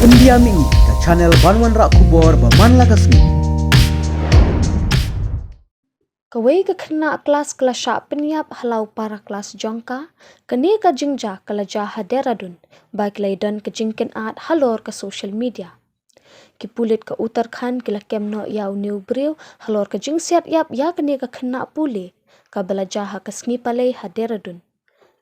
India Mi ke channel Banwan Rak Kubor Baman Lagasni. Kawai ka kena kelas kelasya penyap halau para kelas jongka, kene ka jingja kelaja haderadun, baik laidan ke jingken at halor ke social media. Kipulit ke Uttarakhand kila kemno yau new briu halor ke jingsiat yap ya kene ka kena pule, ka belaja ha ke sengi palai haderadun.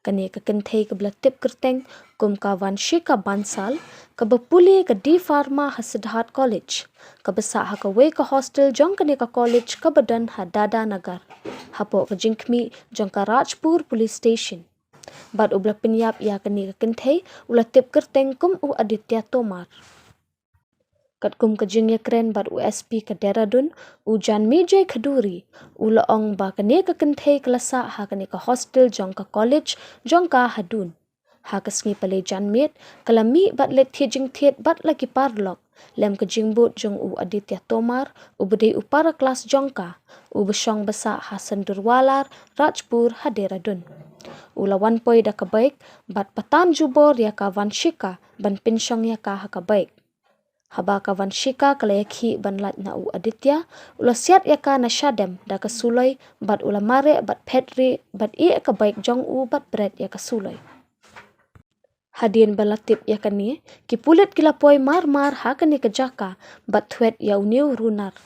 Kene ka kenthei ke belatip kerteng kum ka Vanshika Bansal ka bepuli ke di Pharma Hasidhat College ka besak ha ka wei ka hostel jong kene ka college ka badan ha Dada Nagar hapo ka jingkmi jong ka Rajpur Police Station. Bad ubla penyap ya kene ka kenthei ulatip kerteng kum u Aditya Tomar. Kat kum ka jingya kren bad USP ka Deradun ujan Mijay Khaduri ula ong ba kene ka kenthei kelasa ha kene ka hostel jong ka college jong ka hadun ha ka sengi pale janmit kalami bat let thi jing thiet bat lagi parlok lem ka jingbut jong u Aditya Tomar u bede upara kelas jong ka u besyong besa Hasan Durwalar Rajpur ha Deradun ula wan poi da ka baik bat patan jubor ya ka Vanshika ban pinsyong ya ka ha ka baik. Haba ka Vanshika kalayakhi banlat na u Aditya ula siat ya ka na syadem da ka sulay bat ula mare bat petri bat i ka baik jong u bat bret ya ka sulay. Hadien balatip ya kani kipulit kila poi mar ha kani ka jaka bat thuet ya uniu runar.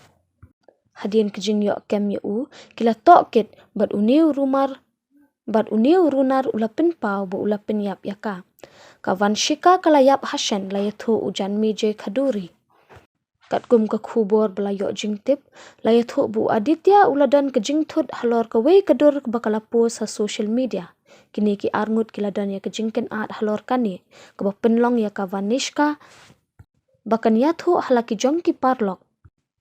Hadien kejing yo kem ya u kila tokit bat uniu rumar bat uniu runar ula pinpau bo ula pinyap ya ka. Ka Vanshika kalayap Hashan layathu ujan Mijay Khaduri. Kat kum ka khubor belayok jingtip, layathu bu Aditya uladan ke jingthut halor ka wei kadur bakalapos sa social media. Kini ki arngut kiladan ya ke jingken at halor kani, ka penlong ya ka Vanishka, bakan yathu halaki jongki parlok.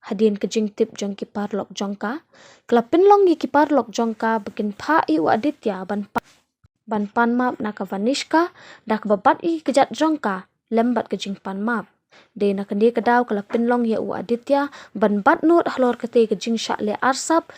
Hadien ke jingtip jongki parlok jongka, kala penlong ya ki parlok jongka bakin pai u Aditya ban panmap na ka Vanishka dak babat i kejat jongka lembat ke jing panmap de na kende kedaw kala penlong ya u Aditya ban bat not halor kete ke jing syak le arsap